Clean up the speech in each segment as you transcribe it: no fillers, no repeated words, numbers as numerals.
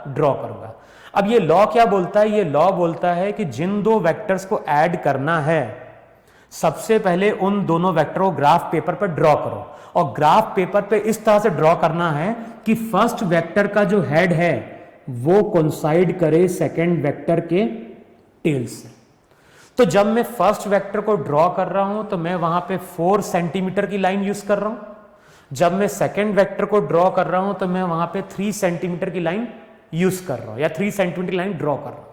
Draw करूंगा। अब ये लॉ क्या बोलता है? ये लॉ बोलता है कि जिन दो वेक्टर्स को ऐड करना है सबसे पहले उन दोनों वेक्टरों को ग्राफ पेपर पर ड्रॉ करो, और ग्राफ पेपर पे इस तरह से ड्रॉ करना है कि फर्स्ट वेक्टर का जो हेड है वो कोइंसाइड करे सेकंड वेक्टर के टेल से। तो जब मैं फर्स्ट वेक्टर को ड्रॉ कर रहा हूं तो मैं वहां पे 4 सेंटीमीटर की लाइन यूज कर रहा हूं। जब मैं सेकंड वेक्टर को ड्रॉ कर रहा हूं तो मैं वहां पे 3 सेंटीमीटर की लाइन यूज कर रहा हूं या 3 सेंटीमीटर की लाइन ड्रॉ कर रहा हूं।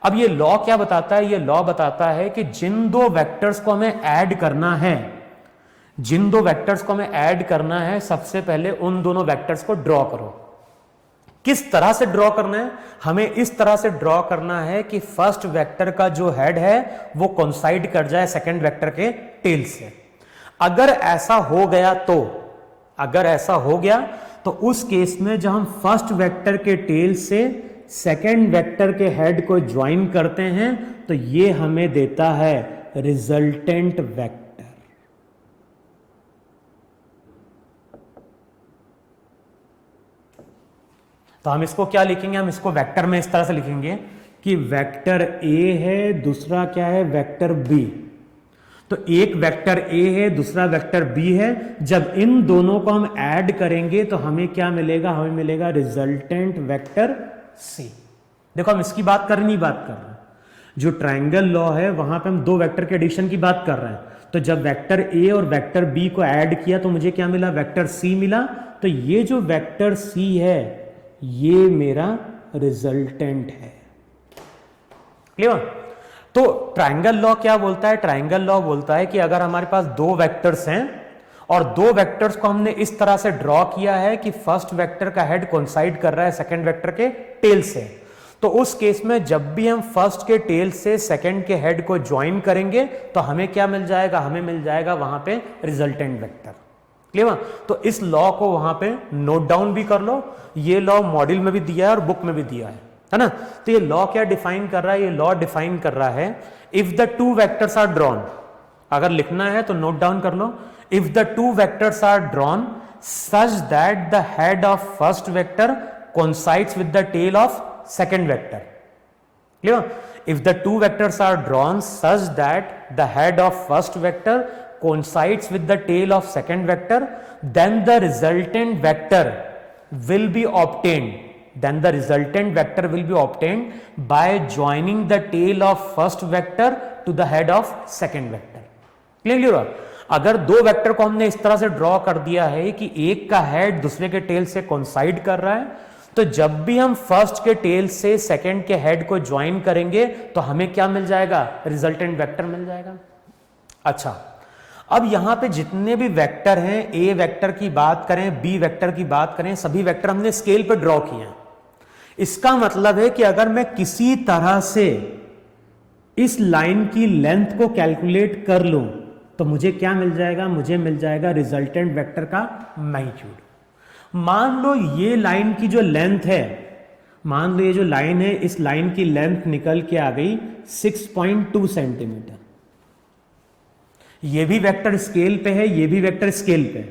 अब ये लॉ क्या बताता है? ये लॉ बताता है कि जिन दो वेक्टर्स को हमें ऐड करना है, जिन दो वेक्टर्स को हमें ऐड करना है, सबसे पहले उन दोनों वेक्टर्स को ड्रॉ करो। किस तरह से ड्रॉ करना है? हमें इस तरह से ड्रॉ करना है कि फर्स्ट वेक्टर का जो हेड है वो कोइंसाइड कर जाए सेकंड वेक्टर के टेल से। अगर ऐसा हो गया तो, अगर ऐसा हो गया तो उस केस में जब हम फर्स्ट वेक्टर के टेल से सेकंड वेक्टर के हेड को ज्वाइन करते हैं तो ये हमें देता है रिजल्टेंट वेक्टर। तो हम इसको क्या लिखेंगे? हम इसको वेक्टर में इस तरह से लिखेंगे कि वेक्टर ए है, दूसरा क्या है? Vector B. तो एक वेक्टर ए है, दूसरा वेक्टर बी है। जब इन दोनों को हम ऐड करेंगे तो हमें क्या मिलेगा? हमें मिलेगा रिजल्टेंट वेक्टर सी। देखो हम इसकी बात कर नहीं बात कर रहे हैं, जो ट्रायंगल लॉ है वहां पे हम दो वेक्टर के एडिशन की बात कर रहे हैं। तो जब वेक्टर ए और वेक्टर बी को ऐड किया तो मुझे क्या मिला? वेक्टर सी मिला। तो ये जो वेक्टर सी है ये मेरा रिजल्टेंट है। क्लियर? तो ट्रायंगल लॉ क्या बोलता है? ट्रायंगल लॉ बोलता है कि अगर हमारे पास दो वेक्टर्स हैं और दो वेक्टर्स को हमने इस तरह से ड्रॉ किया है कि फर्स्ट वेक्टर का हेड कोइंसाइड कर रहा है सेकंड वेक्टर के टेल से, तो उस केस में जब भी हम फर्स्ट के टेल से सेकंड के हेड को ज्वाइन करेंगे तो हमें क्या मिल जाएगा? हमें मिल जाएगा वहां पे रिजल्टेंट वेक्टर। क्लियर? तो इस लॉ को वहां पे नोट डाउन भी कर लो। ये लॉ मॉड्यूल में भी दिया है और बुक में भी दिया है ना? तो ये लॉ क्या डिफाइन कर रहा है? ये लॉ डिफाइन कर रहा है if the two vectors are drawn, अगर लिखना है तो नोट डाउन कर लो, if the two vectors are drawn such that the head of first vector coincides with the tail of second vector. Clear? If the two vectors are drawn such that the head of first vector coincides with the tail of second vector, then the resultant vector will be obtained. Then the resultant vector will be obtained by joining the tail of first vector to the head of second vector. Clear? अगर दो vector को हमने इस तरह से draw कर दिया है कि एक का हेड दूसरे के टेल से कोइंसाइड कर रहा है, तो जब भी हम फर्स्ट के टेल से सेकंड के हेड को ज्वाइन करेंगे तो हमें क्या मिल जाएगा? रिजल्टेंट वेक्टर मिल जाएगा। अच्छा, अब यहां पे जितने भी वेक्टर हैं, ए वेक्टर की बात करें, बी वेक्टर की बात करें, सभी वेक्टर हमने स्केल पे ड्रॉ किए हैं। इसका मतलब है कि अगर मैं किसी तरह से इस लाइन की लेंथ को कैलकुलेट कर लूं तो मुझे क्या मिल जाएगा? मुझे मिल जाएगा रिजल्टेंट वेक्टर का मैग्नीट्यूड। मान लो ये लाइन की जो लेंथ है, मान लो ये जो लाइन है, इस लाइन की लेंथ निकल के आ गई 6.2 सेंटीमीटर। ये भी वेक्टर स्केल पे है, ये भी वेक्टर स्केल पे है।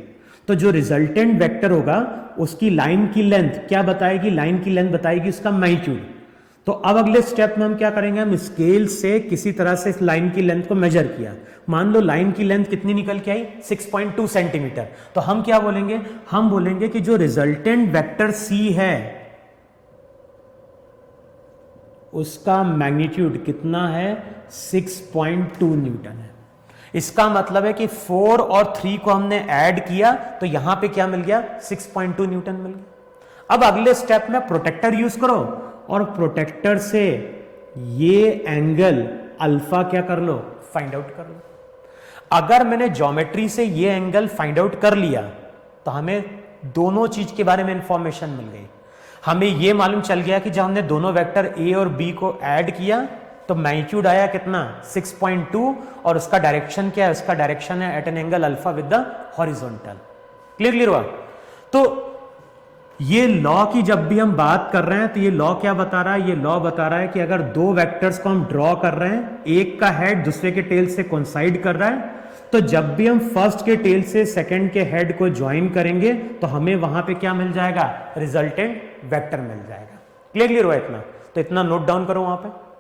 तो जो रिजल्टेंट वेक्टर होगा उसकी लाइन की लेंथ क्या बताएगी? लाइन की लेंथ बताएगी उसका मैग्नीट्यूड। तो अब अगले स्टेप में हम क्या करेंगे? हम स्केल से किसी तरह से इस लाइन की लेंथ को मेजर किया। मान लो लाइन की लेंथ कितनी निकल के आई? 6.2 सेंटीमीटर। तो हम क्या बोलेंगे? हम बोलेंगे कि जो रिजल्टेंट वेक्टर सी है उसका मैग्नीट्यूड कितना है? 6.2 न्यूटन है। इसका मतलब है कि 4 और 3 को हमने ऐड किया तो यहां पे क्या मिल गया? 6.2 न्यूटन मिल गया। अब अगले स्टेप में प्रोटेक्टर यूज करो और प्रोटेक्टर से ये एंगल अल्फा क्या कर लो? फाइंड आउट कर लो। अगर मैंने ज्योमेट्री से ये एंगल फाइंड आउट कर लिया तो हमें दोनों चीज के बारे में इंफॉर्मेशन मिल गई। हमें ये मालूम चल गया कि जब हमने दोनों वेक्टर ए और बी को ऐड किया तो मैग्नीट्यूड आया कितना? 6.2, और उसका डायरेक्शन क्या है? उसका डायरेक्शन है at an angle alpha with the horizontal. Clear हुआ? तो ये लॉ की जब भी हम बात कर रहे हैं तो ये लॉ क्या बता रहा है? ये लॉ बता रहा है कि अगर दो वेक्टर्स को हम ड्रॉ कर रहे हैं, एक का हेड दूसरे के टेल से कोइंसाइड कर रहा है, तो जब भी हम फर्स्ट के टेल से सेकंड के हेड को ज्वाइन करेंगे तो हमें वहां पे क्या मिल जाएगा? रिजल्टेंट वेक्टर मिल जाएगा। क्लियर हुआ इतना? तो इतना नोट डाउन करो वहां पे।